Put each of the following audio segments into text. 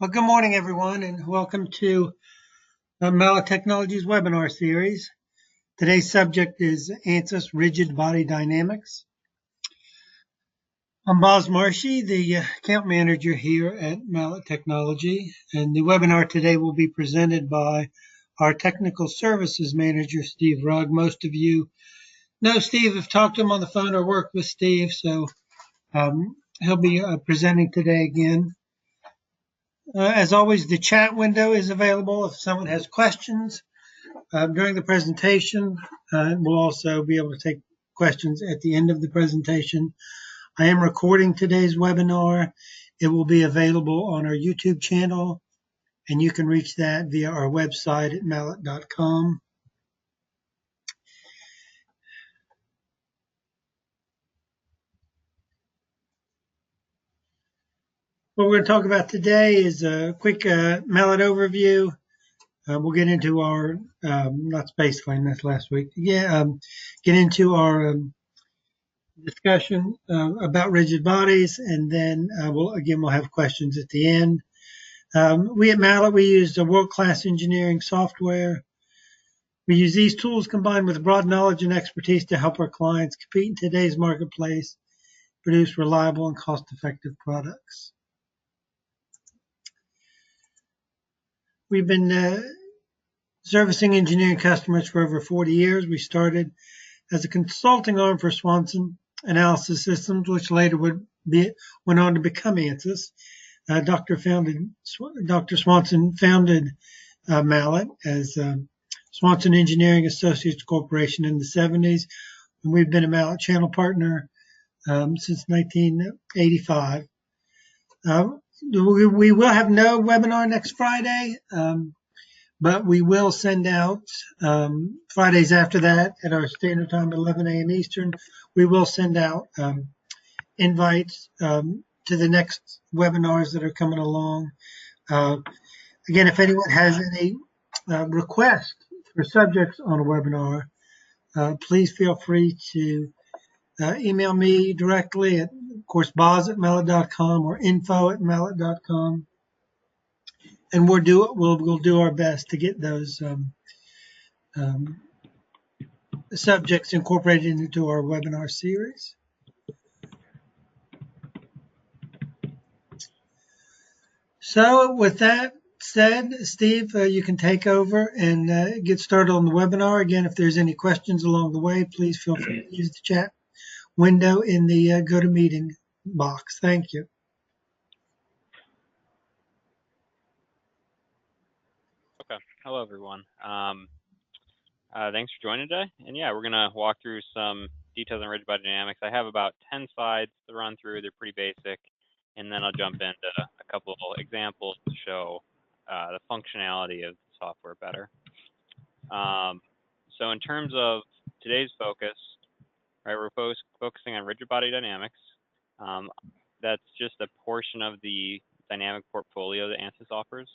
Well, good morning, everyone, and welcome to Mallet Technologies webinar series. Today's subject is ANSYS Rigid Body Dynamics. I'm Boz Marshy, the account manager here at Mallet Technology, and the webinar today will be presented by our technical services manager, Steve Rugg. Most of you know Steve, have talked to him on the phone or worked with Steve, so he'll be presenting today again. As always, the chat window is available if someone has questions during the presentation. We'll also be able to take questions at the end of the presentation. I am recording today's webinar. It will be available on our YouTube channel, and you can reach that via our website at mallet.com. What we're going to talk about today is a quick Mallet overview. We'll get into our, not spaceplane, that's last week. Yeah, get into our discussion about rigid bodies, and then we'll have questions at the end. We at Mallet, we use a world-class engineering software. We use these tools combined with broad knowledge and expertise to help our clients compete in today's marketplace, produce reliable and cost-effective products. We've been servicing engineering customers for over 40 years. We started as a consulting arm for Swanson Analysis Systems, which later went on to become ANSYS. Dr. Swanson founded Mallet as Swanson Engineering Associates Corporation in the 70s, and we've been a Mallet channel partner since 1985. We will have no webinar next Friday, but we will send out Fridays after that at our standard time, 11 a.m. Eastern. We will send out invites to the next webinars that are coming along. Again, if anyone has any requests for subjects on a webinar, please feel free to email me directly at, of course, boz@mallet.com or info@mallet.com. And we'll do our best to get those subjects incorporated into our webinar series. So with that said, Steve, you can take over and get started on the webinar. Again, if there's any questions along the way, please feel free to use the chat window in the GoToMeeting box. Thank you. Okay. Hello, everyone. Thanks for joining today. And yeah, we're going to walk through some details on rigid body dynamics. I have about 10 slides to run through. They're pretty basic. And then I'll jump into a couple of examples to show the functionality of the software better. So in terms of today's focus, right, we're focusing on rigid body dynamics. That's just a portion of the dynamic portfolio that ANSYS offers.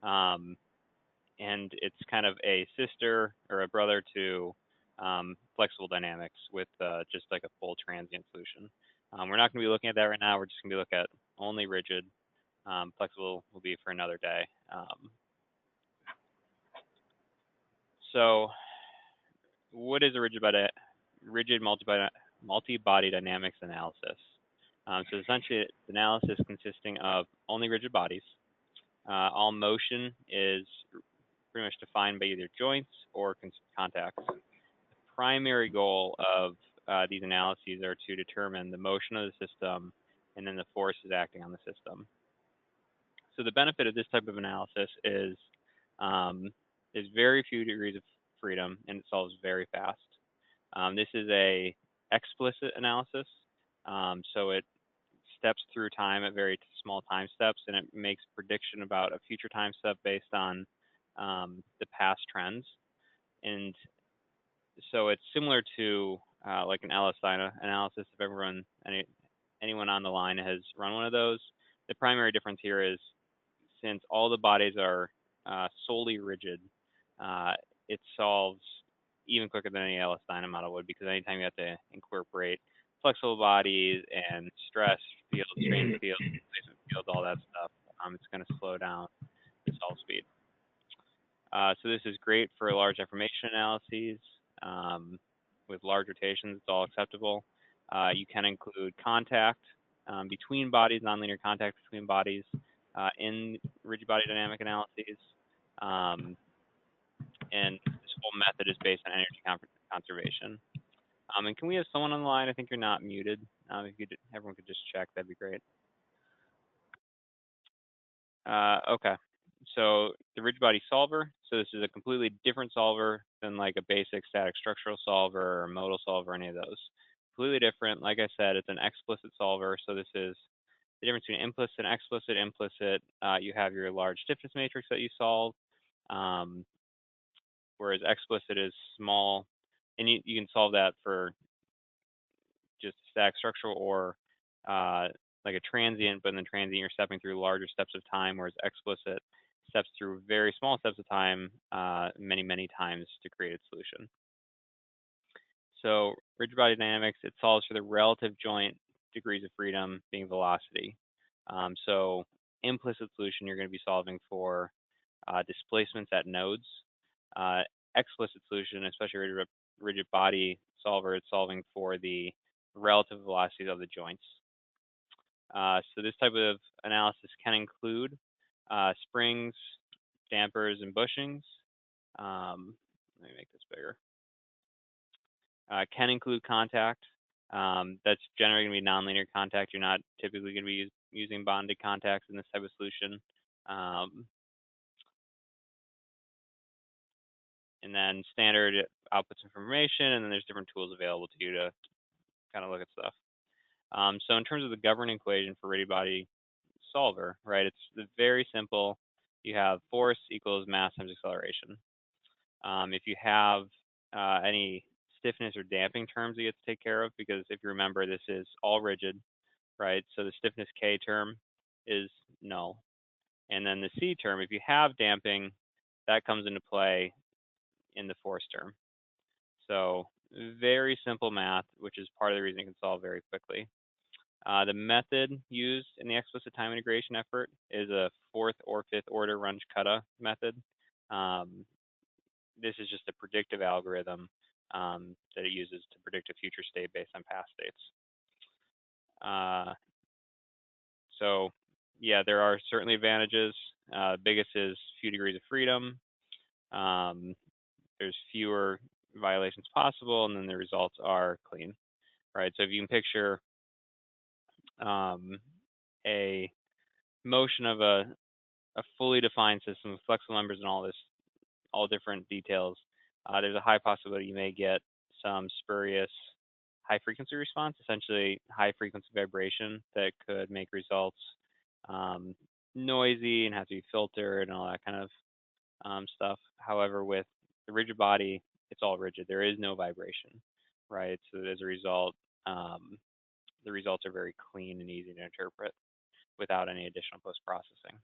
And it's kind of a sister or a brother to flexible dynamics with just like a full transient solution. We're not going to be looking at that right now. We're just going to be looking at only rigid. Flexible will be for another day. So what is a rigid multi-body dynamics analysis? So essentially, it's analysis consisting of only rigid bodies. All motion is pretty much defined by either joints or contacts. The primary goal of these analyses are to determine the motion of the system and then the forces acting on the system. So the benefit of this type of analysis is there's very few degrees of freedom and it solves very fast. This is a explicit analysis, so it steps through time at very small time steps, and it makes prediction about a future time step based on the past trends. And so it's similar to like an LSI analysis. If anyone on the line has run one of those, the primary difference here is since all the bodies are solely rigid, it solves even quicker than any LS-DYNA model would, because anytime you have to incorporate flexible bodies and stress fields, strain fields, displacement fields, all that stuff, it's going to slow down the solve speed. So this is great for large deformation analyses. With large rotations, it's all acceptable. You can include contact between bodies, nonlinear contact between bodies in rigid body dynamic analyses. And this whole method is based on energy conservation. And can we have someone on the line? I think you're not muted. If you could, everyone could just check, that'd be great. Okay, so the rigid body solver. So this is a completely different solver than like a basic static structural solver or modal solver or any of those. Completely different. Like I said, it's an explicit solver. So this is the difference between implicit and explicit. Implicit, you have your large stiffness matrix that you solve, whereas explicit is small, and you can solve that for just static structural or like a transient, but in the transient you're stepping through larger steps of time, whereas explicit steps through very small steps of time many, many times to create its solution. So rigid body dynamics, it solves for the relative joint degrees of freedom being velocity. So implicit solution, you're going to be solving for displacements at nodes. Explicit solution, especially rigid body solver, it's solving for the relative velocities of the joints. So this type of analysis can include springs, dampers, and bushings. Let me make this bigger. Can include contact. That's generally going to be nonlinear contact. You're not typically going to be using bonded contacts in this type of solution. And then standard outputs information, and then there's different tools available to you to kind of look at stuff. So in terms of the governing equation for rigid body solver, right, it's very simple. You have force equals mass times acceleration. If you have any stiffness or damping terms you have to take care of, because if you remember, this is all rigid, right? So the stiffness K term is null. And then the C term, if you have damping, that comes into play in the force term. So very simple math, which is part of the reason you can solve very quickly. The method used in the explicit time integration effort is a fourth or fifth order Runge-Kutta method. This is just a predictive algorithm that it uses to predict a future state based on past states. So yeah, there are certainly advantages. Biggest is few degrees of freedom. There's fewer violations possible, and then the results are clean, right? So if you can picture a motion of a fully defined system with flexible numbers and all different details, there's a high possibility you may get some spurious high frequency response, essentially high frequency vibration that could make results noisy and have to be filtered and all that kind of stuff. However, with the rigid body, it's all rigid. There is no vibration, right? So as a result, the results are very clean and easy to interpret without any additional post-processing.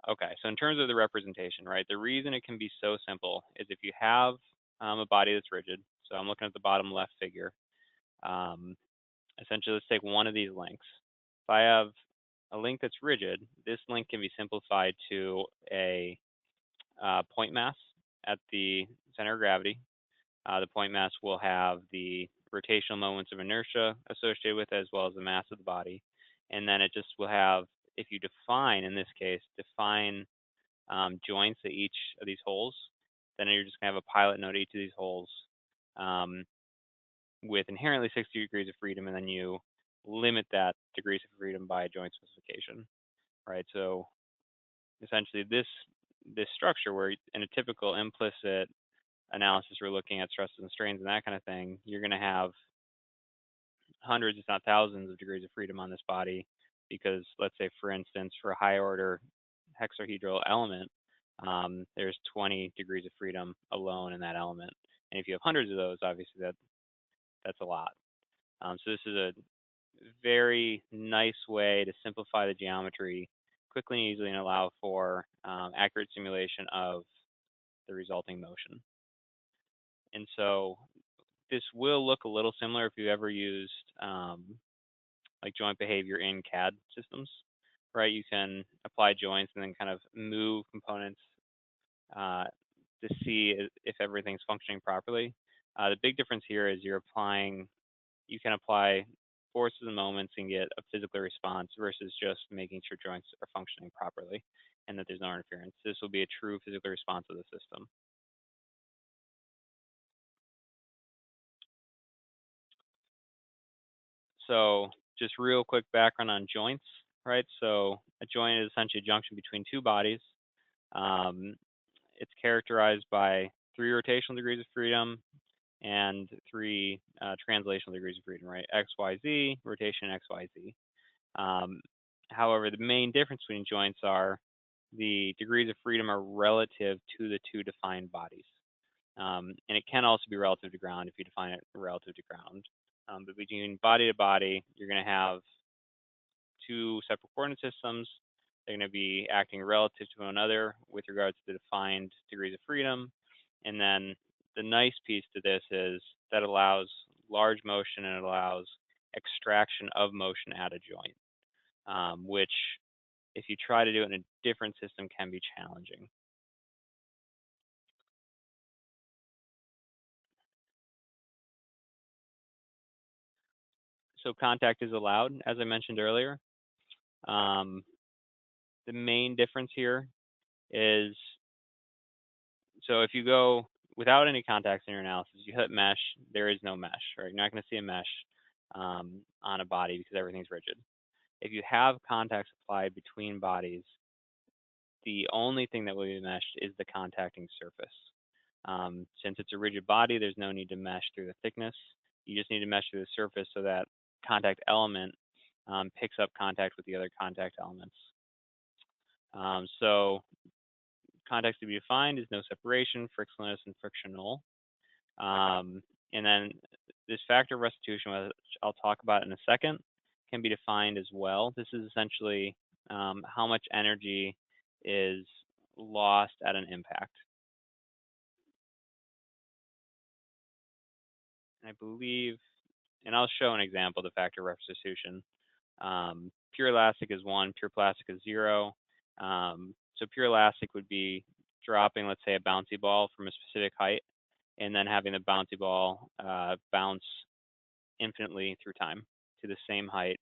Okay, so in terms of the representation, right, the reason it can be so simple is if you have a body that's rigid, so I'm looking at the bottom left figure, essentially let's take one of these links. If I have a link that's rigid, this link can be simplified to a point mass at the center of gravity. The point mass will have the rotational moments of inertia associated with it, as well as the mass of the body. And then it just will have, if you define, in this case, joints at each of these holes, then you're just going to have a pilot node at each of these holes with inherently 60 degrees of freedom, and then you limit that degrees of freedom by joint specification, right? So essentially this structure, where in a typical implicit analysis we're looking at stresses and strains and that kind of thing, you're going to have hundreds, if not thousands, of degrees of freedom on this body, because let's say, for instance, for a high order hexahedral element, there's 20 degrees of freedom alone in that element. And if you have hundreds of those, obviously that's a lot. So this is a very nice way to simplify the geometry quickly and easily and allow for accurate simulation of the resulting motion. And so this will look a little similar if you ever used like joint behavior in CAD systems, right? You can apply joints and then kind of move components to see if everything's functioning properly. The big difference here is you can apply forces and moments and get a physical response versus just making sure joints are functioning properly and that there's no interference. This will be a true physical response of the system. So just real quick background on joints, right? So a joint is essentially a junction between two bodies. It's characterized by 3 rotational degrees of freedom and 3 translational degrees of freedom, right? X, Y, Z, rotation, X, Y, Z. However, the main difference between joints are the degrees of freedom are relative to the 2 defined bodies. And it can also be relative to ground if you define it relative to ground. But between body to body, you're going to have 2 separate coordinate systems. They're going to be acting relative to one another with regards to the defined degrees of freedom. And then the nice piece to this is that allows large motion and it allows extraction of motion at a joint, which if you try to do it in a different system can be challenging. So contact is allowed, as I mentioned earlier. The main difference here is, so if you go without any contacts in your analysis, you hit mesh, there is no mesh, right? You're not going to see a mesh on a body because everything's rigid. If you have contacts applied between bodies, the only thing that will be meshed is the contacting surface. Since it's a rigid body, there's no need to mesh through the thickness. You just need to mesh through the surface so that contact element picks up contact with the other contact elements. So contacts to be defined is no separation, frictionless, and frictional. And then this factor of restitution, which I'll talk about in a second, can be defined as well. This is essentially how much energy is lost at an impact. And I believe, and I'll show an example of the factor of restitution. Pure elastic is 1, pure plastic is 0. So pure elastic would be dropping, let's say, a bouncy ball from a specific height, and then having the bouncy ball bounce infinitely through time to the same height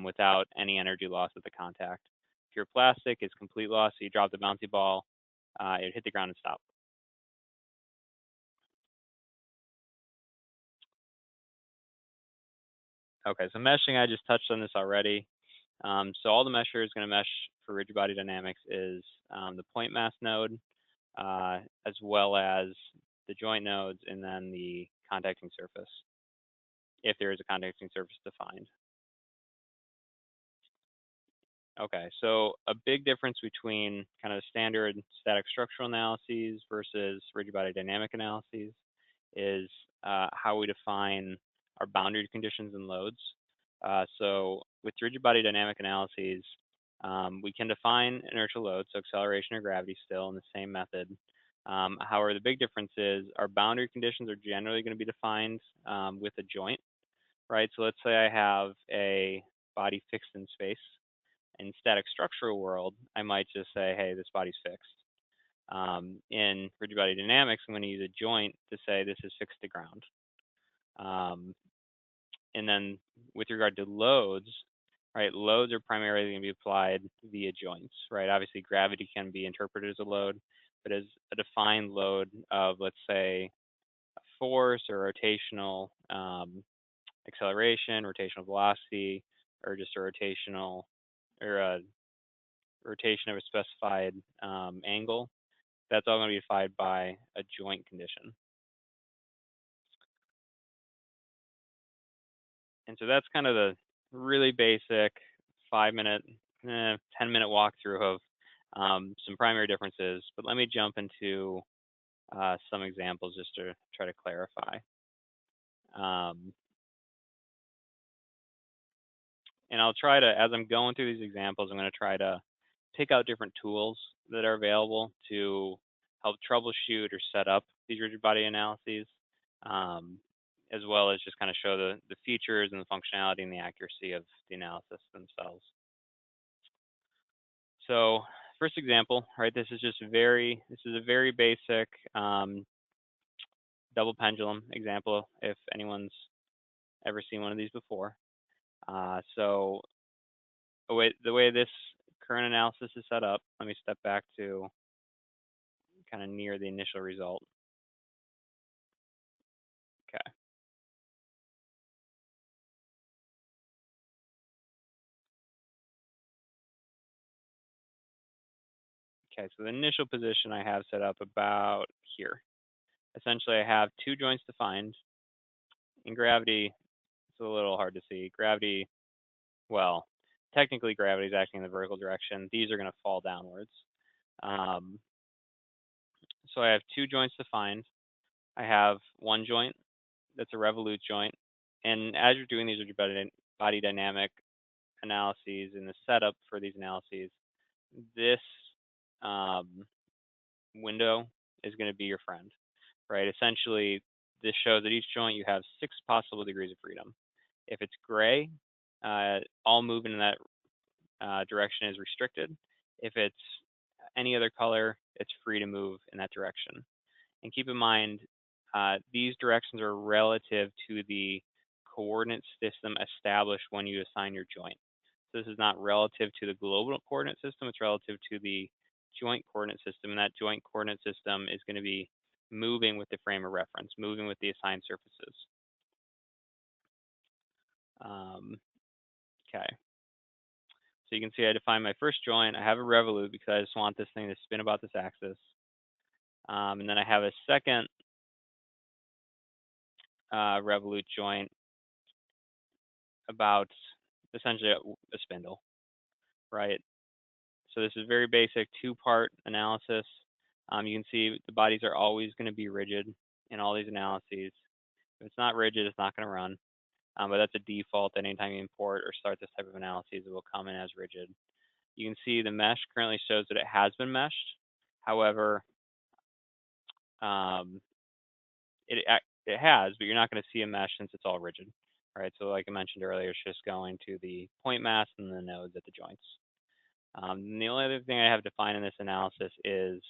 without any energy loss at the contact. Pure plastic is complete loss, so you drop the bouncy ball, it would hit the ground and stop. Okay, so meshing, I just touched on this already. So all the mesher is going to mesh for rigid body dynamics is the point mass node, as well as the joint nodes, and then the contacting surface, if there is a contacting surface defined. Okay, so a big difference between kind of standard static structural analyses versus rigid body dynamic analyses is how we define our boundary conditions and loads. So with rigid body dynamic analyses, we can define inertial loads, so acceleration or gravity still in the same method. However, the big difference is our boundary conditions are generally going to be defined with a joint, right? So let's say I have a body fixed in space. In static structural world, I might just say, hey, this body's fixed. In rigid body dynamics, I'm going to use a joint to say this is fixed to ground. And then with regard to loads, right, loads are primarily going to be applied via joints, right? Obviously, gravity can be interpreted as a load, but as a defined load of, let's say, a force or rotational acceleration, rotational velocity, or just a rotational or a rotation of a specified angle, that's all going to be defined by a joint condition. And so that's kind of the really basic 5-minute, 10-minute walkthrough of some primary differences. But let me jump into some examples just to try to clarify. And I'll try to, as I'm going through these examples, I'm going to try to pick out different tools that are available to help troubleshoot or set up these rigid body analyses. as well as just kind of show the features and the functionality and the accuracy of the analysis themselves. So first example, right? This is a very basic double pendulum example, if anyone's ever seen one of these before. So the way this current analysis is set up, let me step back to kind of near the initial result. Okay. Okay, so the initial position I have set up about here. Essentially, I have two joints defined. In gravity, it's a little hard to see. Gravity, well, technically gravity is acting in the vertical direction. These are going to fall downwards. So I have two joints defined. I have one joint that's a revolute joint. And as you're doing these rigid body dynamic analyses and the setup for these analyses, this window is going to be your friend, right? Essentially, this shows at each joint you have 6 possible degrees of freedom. If it's gray, all movement in that direction is restricted. If it's any other color, it's free to move in that direction. And keep in mind, these directions are relative to the coordinate system established when you assign your joint. So this is not relative to the global coordinate system, it's relative to the joint coordinate system, and that joint coordinate system is going to be moving with the frame of reference, moving with the assigned surfaces. Okay. So you can see I define my first joint. I have a revolute because I just want this thing to spin about this axis. And then I have a second revolute joint about essentially a spindle, right? So this is very basic 2-part analysis. You can see the bodies are always going to be rigid in all these analyses. If it's not rigid, it's not going to run. But that's a default. Anytime you import or start this type of analysis, it will come in as rigid. You can see the mesh currently shows that it has been meshed. However, it has, but you're not going to see a mesh since it's all rigid, right? So like I mentioned earlier, it's just going to the point mass and the nodes at the joints. And the only other thing I have defined in this analysis is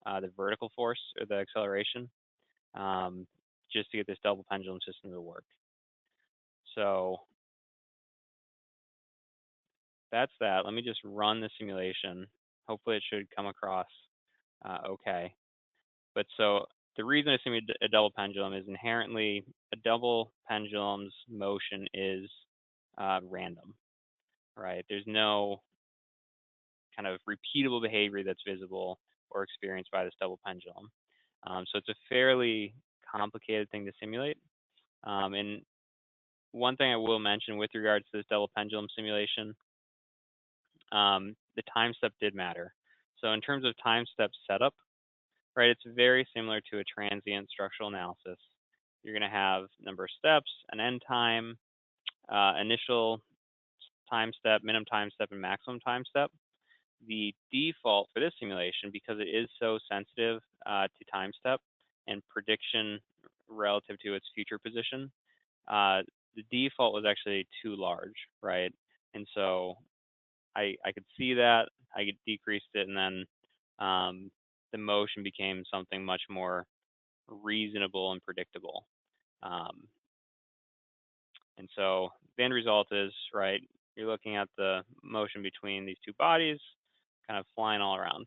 the vertical force or the acceleration, just to get this double pendulum system to work. So that's that. Let me just run the simulation. Hopefully it should come across okay. But so the reason I simulated a double pendulum is inherently a double pendulum's motion is random, right? There's no kind of repeatable behavior that's visible or experienced by this double pendulum. So it's a fairly complicated thing to simulate. And one thing I will mention with regards to this double pendulum simulation, the time step did matter. So in terms of time step setup, right, it's very similar to a transient structural analysis. You're going to have number of steps, an end time, initial time step, minimum time step, and maximum time step. The default for this simulation, because it is so sensitive to time step and prediction relative to its future position, the default was actually too large, right? And so I could see that, I decreased it, and then the motion became something much more reasonable and predictable. And so the end result is, right, you're looking at the motion between these two bodies kind of flying all around.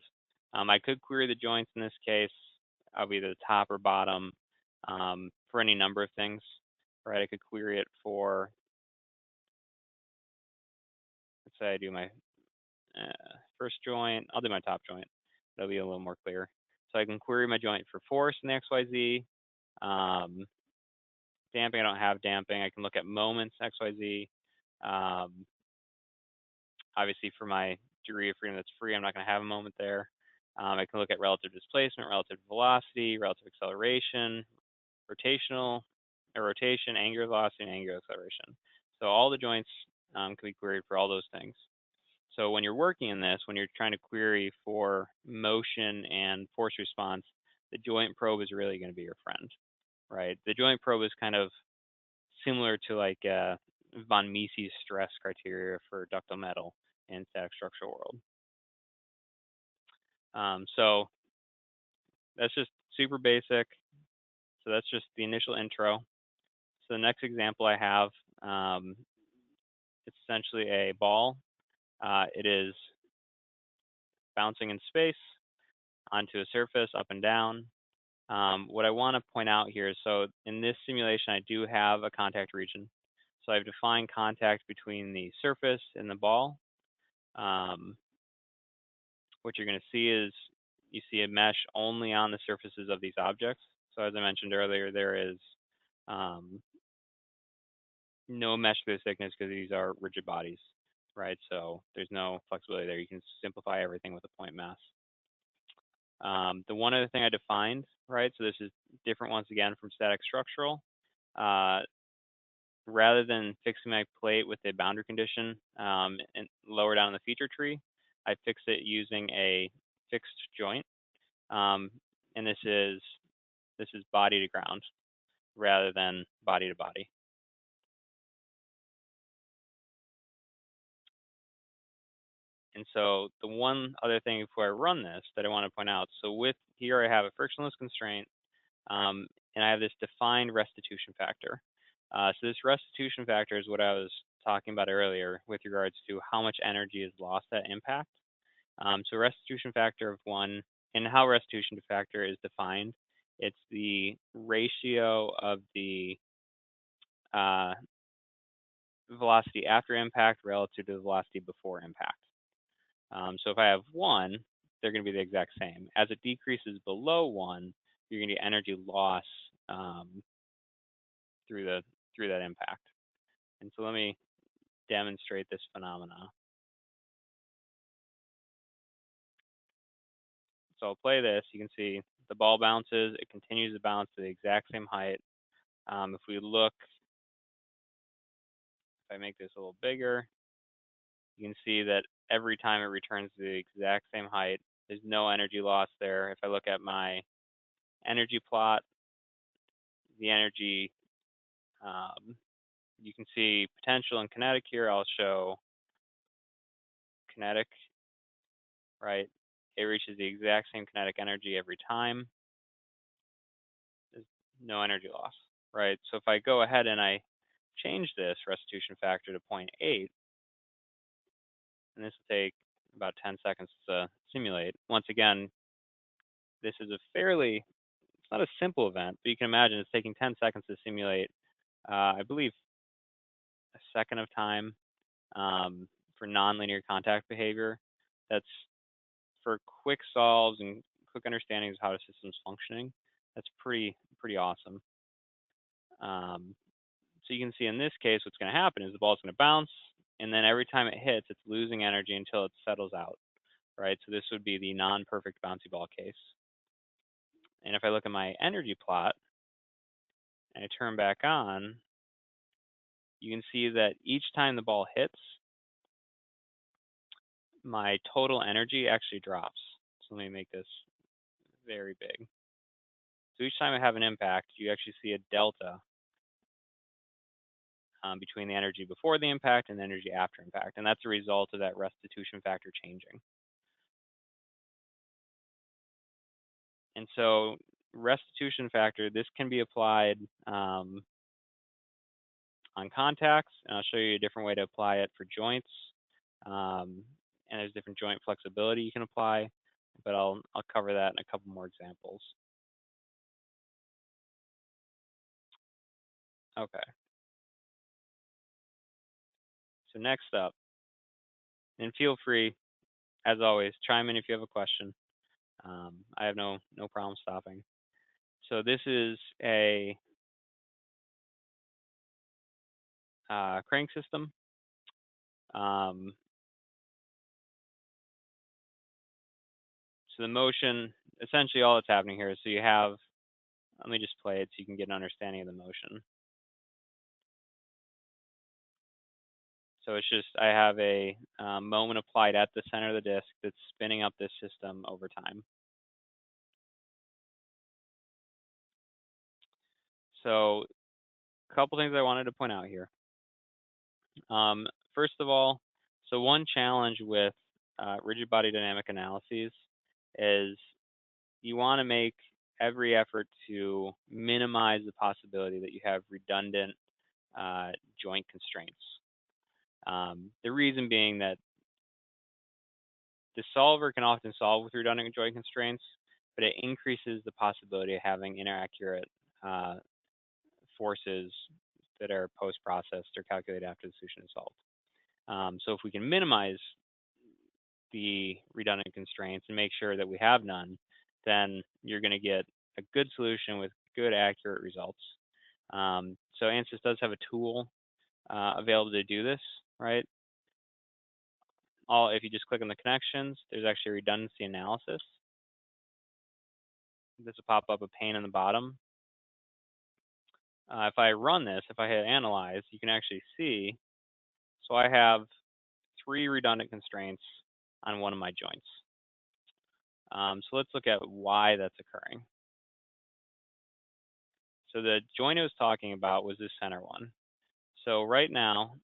I could query the joints in this case of either the top or bottom for any number of things, right? I could query it for, let's say I do my first joint, I'll do my top joint. That'll be a little more clear. So I can query my joint for force in the XYZ. Damping, I don't have damping. I can look at moments, XYZ. Obviously, for my degree of freedom that's free, I'm not going to have a moment there. I can look at relative displacement, relative velocity, relative acceleration, rotation, angular velocity, and angular acceleration. So all the joints can be queried for all those things. So when you're working in this, when you're trying to query for motion and force response, the joint probe is really going to be your friend. right? The joint probe is kind of similar to like von Mises stress criteria for ductile metal in static structural world. So that's just super basic. So that's just the initial intro. So the next example I have, it's essentially a ball. It is bouncing in space onto a surface, up and down. What I want to point out here is, so in this simulation, I do have a contact region. So I've defined contact between the surface and the ball. What you're going to see is you see a mesh only on the surfaces of these objects. So as I mentioned earlier, there is no mesh through the thickness because these are rigid bodies, right? So there's no flexibility there. You can simplify everything with a point mass. The one other thing I defined, right? So this is different once again from static structural. Rather than fixing my plate with a boundary condition and lower down in the feature tree, I fix it using a fixed joint, and this is body to ground rather than body to body. And so the one other thing before I run this that I want to point out, so with here I have a frictionless constraint, and I have this defined restitution factor. So this restitution factor is what I was talking about earlier with regards to how much energy is lost at impact. So restitution factor of 1, and how restitution factor is defined, it's the ratio of the velocity after impact relative to the velocity before impact. So if I have 1, they're going to be the exact same. As it decreases below 1, you're going to get energy loss through that impact. And so let me demonstrate this phenomena. So I'll play this. You can see the ball bounces. It continues to bounce to the exact same height. If we look, if I make this a little bigger, you can see that every time it returns to the exact same height. There's no energy loss there. If I look at my energy plot, the energy, you can see potential and kinetic here. I'll show kinetic, right? It reaches the exact same kinetic energy every time. There's no energy loss, right? So if I go ahead and I change this restitution factor to 0.8, and this will take about 10 seconds to simulate. Once again, this is a fairly, it's not a simple event, but you can imagine it's taking 10 seconds to simulate, I believe, a second of time for nonlinear contact behavior. That's for quick solves and quick understandings of how a system's functioning. That's pretty awesome. So you can see in this case, what's going to happen is the ball's going to bounce, and then every time it hits, it's losing energy until it settles out, right? So this would be the non-perfect bouncy ball case. And if I look at my energy plot and I turn back on, you can see that each time the ball hits, my total energy actually drops. So let me make this very big. So each time I have an impact, you actually see a delta between the energy before the impact and the energy after impact. And that's a result of that restitution factor changing. And so restitution factor, this can be applied on contacts, and I'll show you a different way to apply it for joints. And there's different joint flexibility you can apply, but I'll cover that in a couple more examples. Okay. So next up, and feel free, as always, chime in if you have a question. I have no problem stopping. So this is a crank system. So the motion, essentially all that's happening here is, so you have, let me just play it so you can get an understanding of the motion. So it's just, I have a moment applied at the center of the disk that's spinning up this system over time. So a couple things I wanted to point out here. First of all, so one challenge with rigid body dynamic analyses is you want to make every effort to minimize the possibility that you have redundant joint constraints. The reason being that the solver can often solve with redundant joint constraints, but it increases the possibility of having inaccurate forces that are post-processed or calculated after the solution is solved. So if we can minimize the redundant constraints and make sure that we have none, then you're going to get a good solution with good, accurate results. So ANSYS does have a tool available to do this, right? If you just click on the connections, there's actually a redundancy analysis. This will pop up a pane in the bottom. If I run this, if I hit analyze, you can actually see, so I have 3 redundant constraints on one of my joints. So let's look at why that's occurring. So the joint I was talking about was this center one. So right now,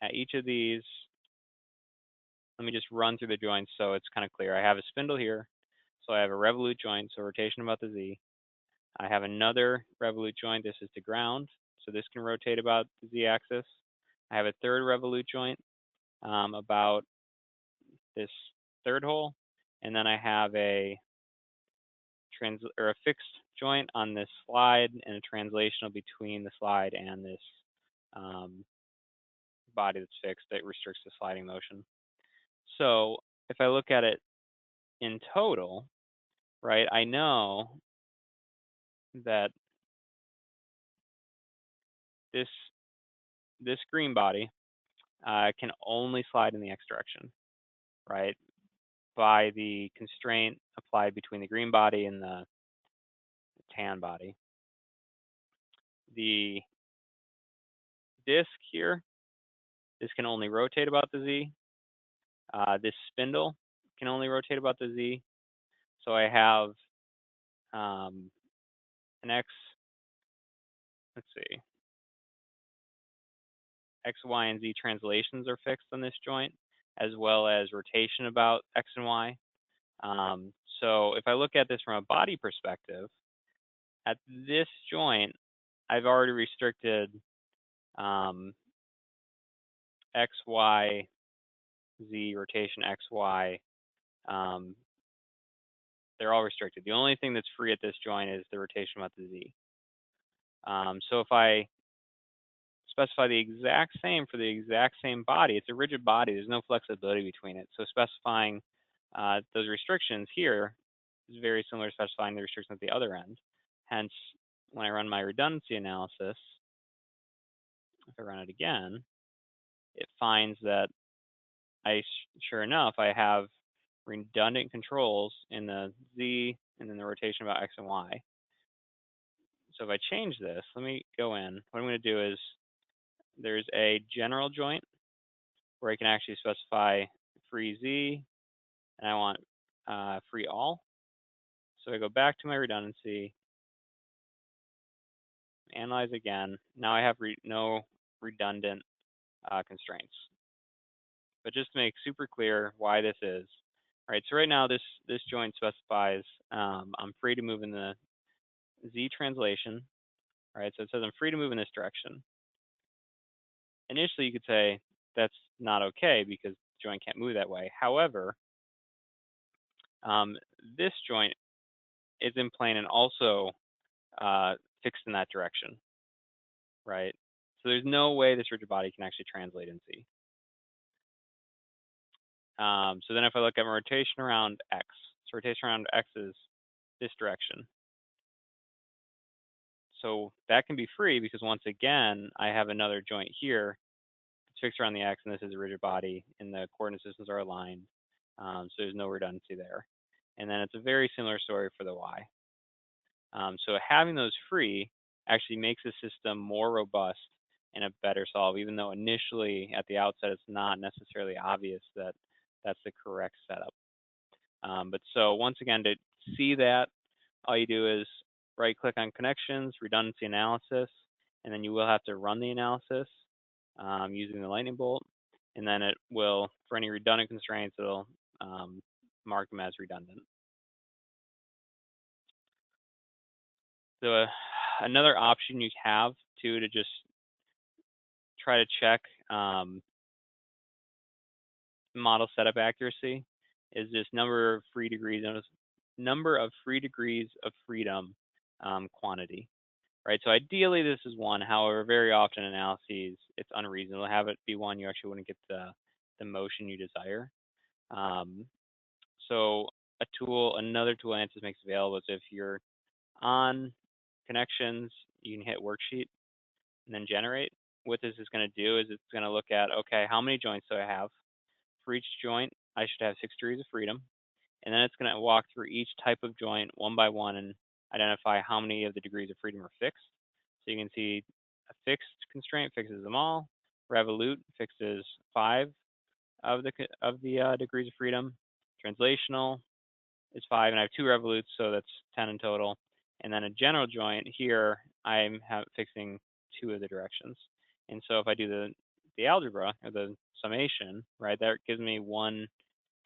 at each of these, let me just run through the joints so it's kind of clear. I have a spindle here, so I have a revolute joint, so rotation about the Z. I have another revolute joint, this is the ground, so this can rotate about the Z-axis. I have a third revolute joint about this third hole, and then I have a fixed joint on this slide and a translational between the slide and this body that's fixed that restricts the sliding motion. So if I look at it in total, right, I know that this green body can only slide in the X direction, right, by the constraint applied between the green body and the tan body. The disc here, this can only rotate about the Z. This spindle can only rotate about the Z. So I have an X, let's see, X, Y, and Z translations are fixed on this joint, as well as rotation about X and Y. So if I look at this from a body perspective, at this joint, I've already restricted X, Y, Z, rotation X, Y. They're all restricted. The only thing that's free at this joint is the rotation about the Z. So if I specify the exact same for the exact same body, it's a rigid body, there's no flexibility between it. So specifying those restrictions here is very similar to specifying the restrictions at the other end. Hence, when I run my redundancy analysis, if I run it again, it finds that sure enough, I have redundant controls in the Z and then the rotation about X and Y. So if I change this, let me go in. What I'm going to do is there's a general joint where I can actually specify free Z and I want free all. So I go back to my redundancy, analyze again. Now I have no redundant constraints. But just to make super clear why this is, all right, so right now this joint specifies I'm free to move in the Z translation, all right, so it says I'm free to move in this direction. Initially, you could say that's not okay because the joint can't move that way. However, this joint is in plane and also fixed in that direction, right? So there's no way this rigid body can actually translate in Z. So then if I look at rotation around X, so rotation around X is this direction. So that can be free because once again, I have another joint here. It's fixed around the X and this is a rigid body and the coordinate systems are aligned. So there's no redundancy there. And then it's a very similar story for the Y. So having those free actually makes the system more robust and a better solve, even though initially at the outset, it's not necessarily obvious that that's the correct setup. But so once again, to see that, all you do is right click on connections, redundancy analysis, and then you will have to run the analysis using the lightning bolt, and then it will, for any redundant constraints, it'll mark them as redundant. So another option you have too to just try to check model setup accuracy is this number of free degrees of freedom quantity, right? So ideally this is 1. However, very often in analyses it's unreasonable to have it be 1. You actually wouldn't get the motion you desire. So another tool ANSYS makes available is if you're on connections, you can hit worksheet and then generate. What this is going to do is it's going to look at, okay, how many joints do I have? For each joint, I should have 6 degrees of freedom. And then it's going to walk through each type of joint one by one and identify how many of the degrees of freedom are fixed. So you can see a fixed constraint fixes them all. Revolute fixes 5 of the degrees of freedom. Translational is 5, and I have 2 revolutes, so that's 10 in total. And then a general joint here, I'm fixing 2 of the directions. And so if I do the algebra or the summation, right, that gives me 1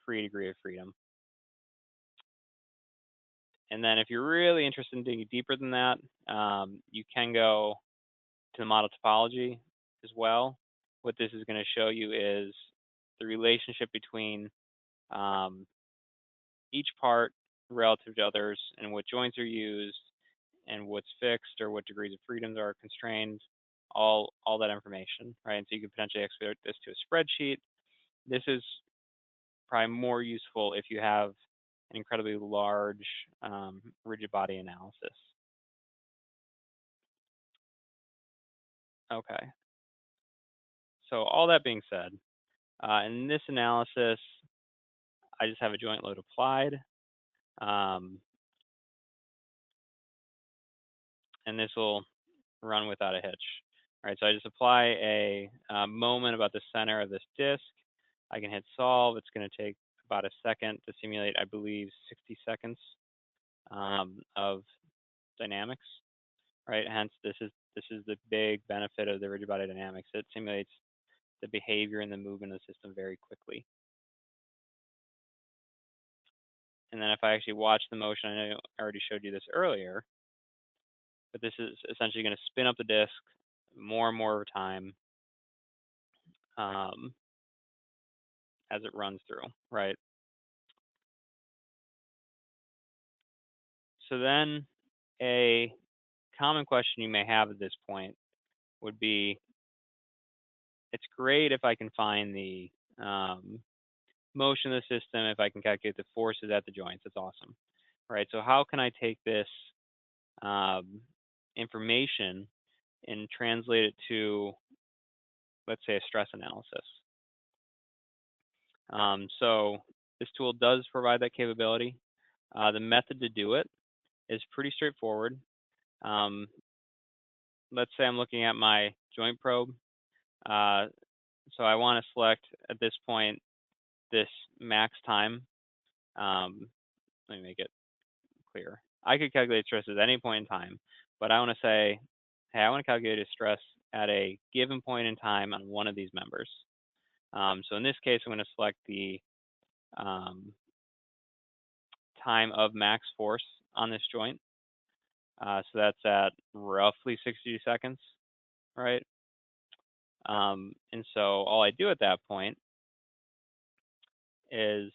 free degree of freedom. And then if you're really interested in digging deeper than that, you can go to the model topology as well. What this is going to show you is the relationship between each part relative to others and what joints are used and what's fixed or what degrees of freedoms are constrained, all that information, right? And so you can potentially export this to a spreadsheet. This is probably more useful if you have an incredibly large rigid body analysis. Okay. So all that being said, in this analysis, I just have a joint load applied. And this will run without a hitch. All right, so I just apply a moment about the center of this disk. I can hit solve. It's going to take about a second to simulate, I believe, 60 seconds of dynamics. Right, hence this is the big benefit of the rigid body dynamics. It simulates the behavior and the movement of the system very quickly. And then if I actually watch the motion, I know I already showed you this earlier, but this is essentially going to spin up the disk more and more over time as it runs through, right? So then a common question you may have at this point would be, it's great if I can find the motion of the system, if I can calculate the forces at the joints, that's awesome, right? So how can I take this information and translate it to, let's say, a stress analysis? So this tool does provide that capability. The method to do it is pretty straightforward. Let's say I'm looking at my joint probe. So I want to select at this point this max time. Let me make it clear. I could calculate stress at any point in time, but I want to say, hey, I want to calculate a stress at a given point in time on one of these members. So in this case, I'm going to select the time of max force on this joint. So that's at roughly 60 seconds, right? And so all I do at that point is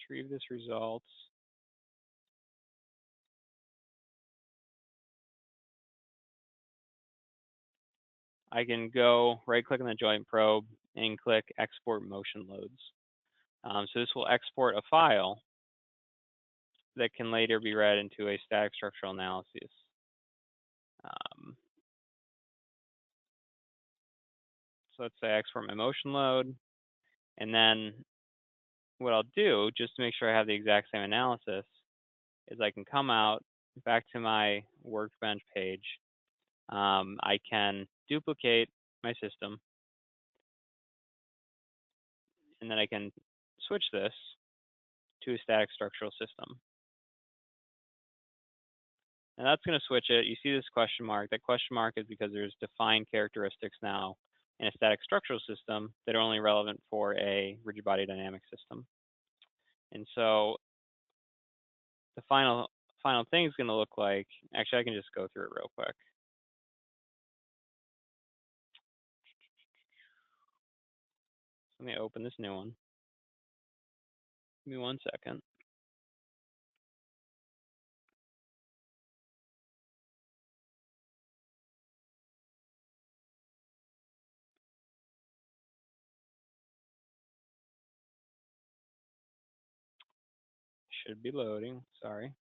retrieve this result. I can go right-click on the joint probe and click Export Motion Loads. So this will export a file that can later be read into a static structural analysis. So let's say I export my motion load, and then what I'll do, just to make sure I have the exact same analysis, is I can come out back to my workbench page. I can duplicate my system and then I can switch this to a static structural system. And that's going to switch it. You see this question mark. That question mark is because there's defined characteristics now in a static structural system that are only relevant for a rigid body dynamic system. And so the final thing is going to look like, actually I can just go through it real quick. Let me open this new one. Give me 1 second. Should be loading, sorry.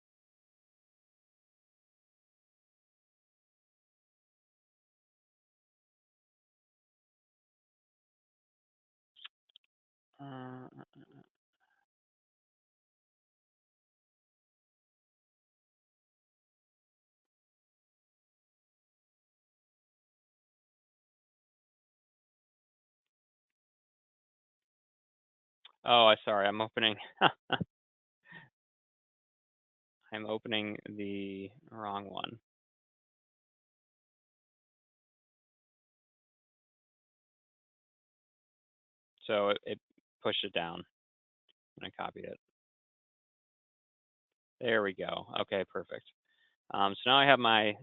Oh, sorry, I'm opening. I'm opening the wrong one. So it pushed it down when I copied it. There we go. Okay, perfect. So now I have my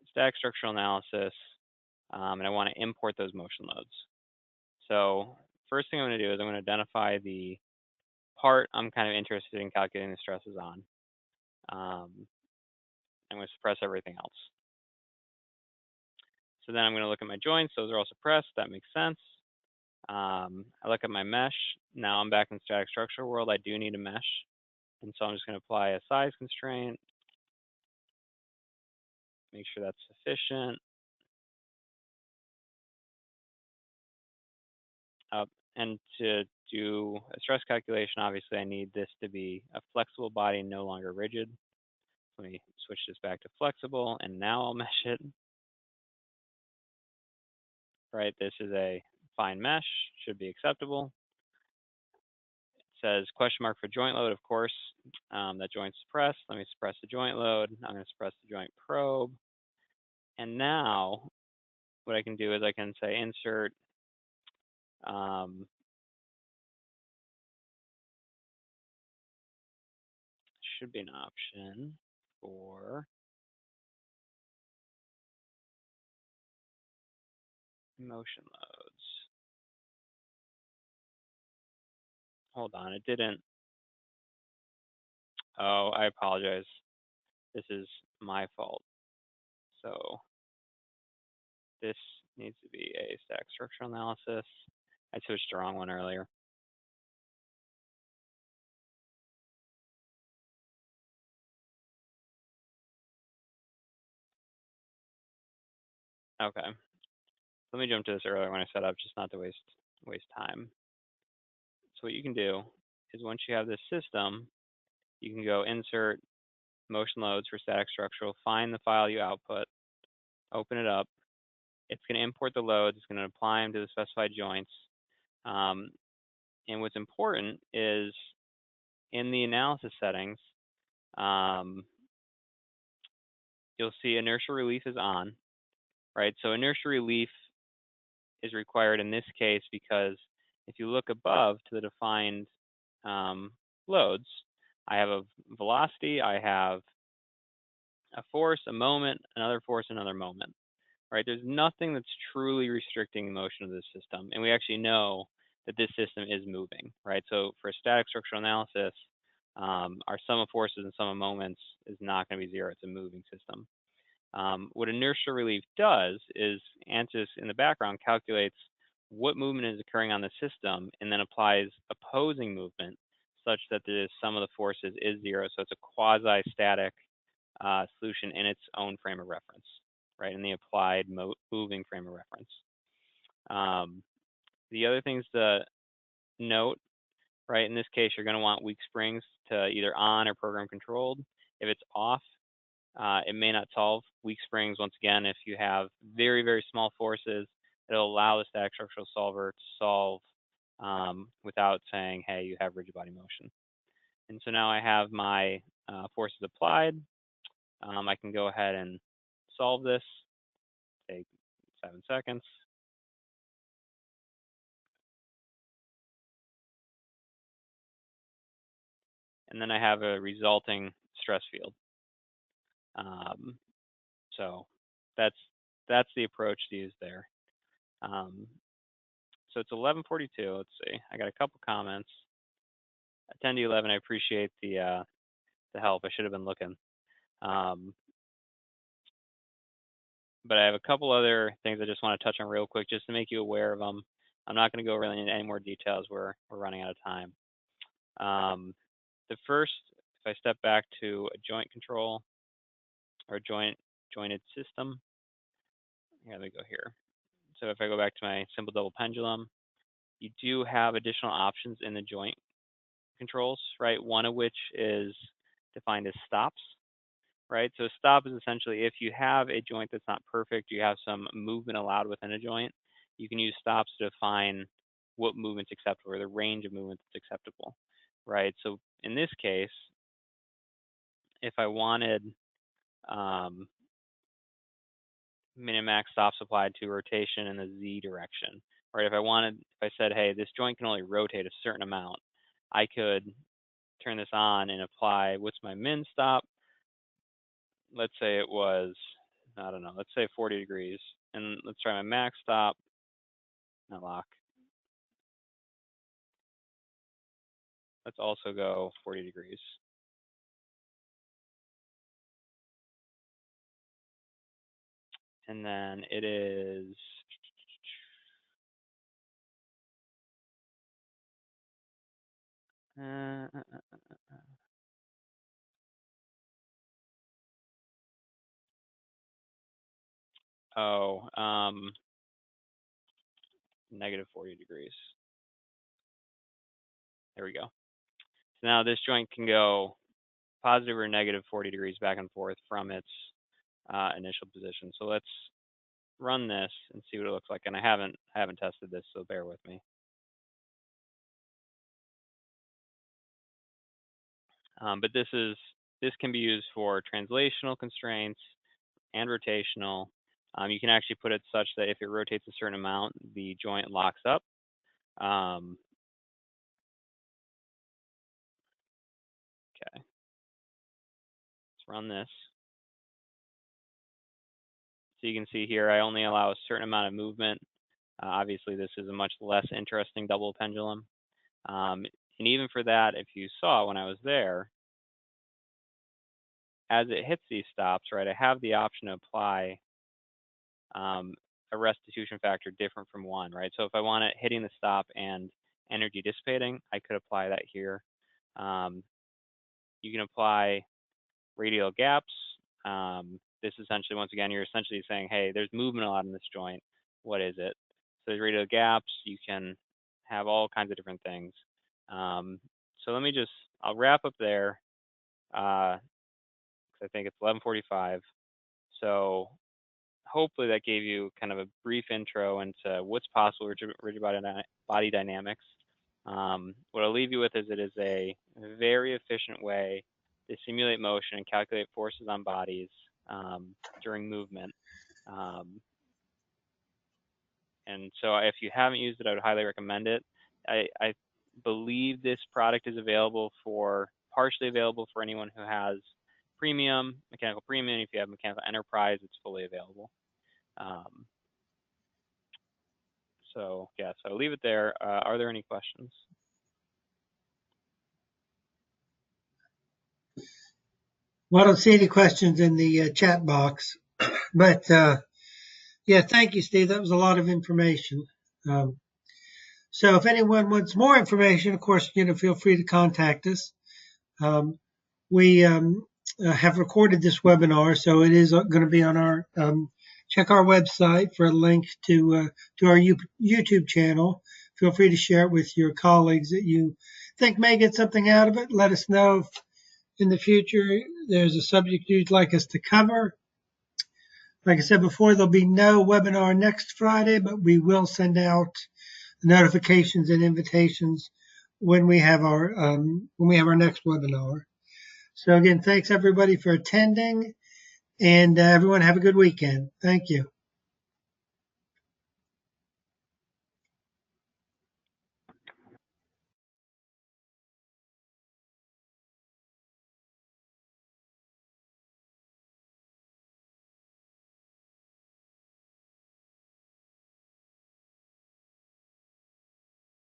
static structural analysis, and I want to import those motion loads. So first thing I'm going to do is I'm going to identify the part I'm kind of interested in calculating the stresses on. I'm going to suppress everything else. So then I'm going to look at my joints. Those are all suppressed. That makes sense. I look at my mesh. Now I'm back in static structure world. I do need a mesh. And so I'm just going to apply a size constraint. Make sure that's sufficient. And to do a stress calculation, obviously I need this to be a flexible body, no longer rigid. Let me switch this back to flexible, and now I'll mesh it. Right, this is a fine mesh, should be acceptable. It says question mark for joint load, of course. That joint's suppressed. Let me suppress the joint load. I'm going to suppress the joint probe. And now what I can do is I can say insert should be an option for motion loads. Hold on, it didn't. Oh, I apologize. This is my fault. So this needs to be a static structural analysis. I switched the wrong one earlier. Okay. Let me jump to this earlier when I set up, just not to waste time. So what you can do is once you have this system, you can go insert motion loads for static structural, find the file you output, open it up. It's going to import the loads. It's going to apply them to the specified joints. And what's important is in the analysis settings, you'll see inertial relief is on, right? So inertial relief is required in this case because if you look above to the defined loads, I have a velocity, I have a force, a moment, another force, another moment, right? There's nothing that's truly restricting the motion of this system. And we actually know that this system is moving, right? So for static structural analysis, our sum of forces and sum of moments is not going to be zero. It's a moving system. What inertial relief does is ANSYS in the background calculates what movement is occurring on the system and then applies opposing movement such that the sum of the forces is zero. So it's a quasi-static solution in its own frame of reference, right? In the applied moving frame of reference. The other things to note, right? In this case, you're going to want weak springs to either on or program controlled. If it's off, it may not solve weak springs. Once again, if you have very, very small forces, it'll allow the static structural solver to solve without saying, hey, you have rigid body motion. And so now I have my forces applied. I can go ahead and solve this. Take 7 seconds. And then I have a resulting stress field. So that's the approach to use there. So it's 11:42. Let's see. I got a couple comments. 10 to 11. I appreciate the help. I should have been looking. But I have a couple other things I just want to touch on real quick, just to make you aware of them. I'm not going to go really into any more details. We're running out of time. The first, if I step back to a joint control or jointed system, here, let me go here. So if I go back to my simple double pendulum, you do have additional options in the joint controls, right? One of which is defined as stops, right? So stop is essentially if you have a joint that's not perfect, you have some movement allowed within a joint, you can use stops to define what movement's acceptable or the range of movement that's acceptable, right? So in this case, if I wanted minimax stops applied to rotation in the Z direction, right? If I said, hey, this joint can only rotate a certain amount, I could turn this on and apply what's my min stop. Let's say it was, I don't know, let's say 40 degrees. And let's try my max stop, not lock. Let's also go 40 degrees. And then it is, negative 40 degrees. There we go. So now this joint can go positive or negative 40 degrees back and forth from its initial position. So let's run this and see what it looks like. And I haven't tested this, so bear with me. But this can be used for translational constraints and rotational. You can actually put it such that if it rotates a certain amount, the joint locks up. Okay, let's run this. So you can see here, I only allow a certain amount of movement. Obviously, this is a much less interesting double pendulum. And even for that, if you saw when I was there, as it hits these stops, right, I have the option to apply a restitution factor different from 1, right? So if I want it hitting the stop and energy dissipating, I could apply that here. You can apply radial gaps. This essentially, once again, you're essentially saying, hey, there's movement allowed in this joint. What is it? So there's radial gaps. You can have all kinds of different things. So let me I'll wrap up there. I think it's 11:45. So hopefully that gave you kind of a brief intro into what's possible with rigid body dynamics. What I'll leave you with is it is a very efficient way to simulate motion and calculate forces on bodies during movement. And so if you haven't used it, I would highly recommend it. I believe this product is partially available for anyone who has premium, mechanical premium. If you have mechanical enterprise, it's fully available. So yeah, so I'll leave it there. Are there any questions? Well, I don't see any questions in the chat box, but yeah, thank you, Steve. That was a lot of information. So if anyone wants more information, of course, feel free to contact us. We have recorded this webinar, so it is going to be on our check our website for a link to our YouTube channel. Feel free to share it with your colleagues that you think may get something out of it. Let us know if in the future there's a subject you'd like us to cover. Like I said before, there'll be no webinar next Friday, but we will send out notifications and invitations when we have our next webinar. So again, thanks everybody for attending, and everyone have a good weekend. Thank you.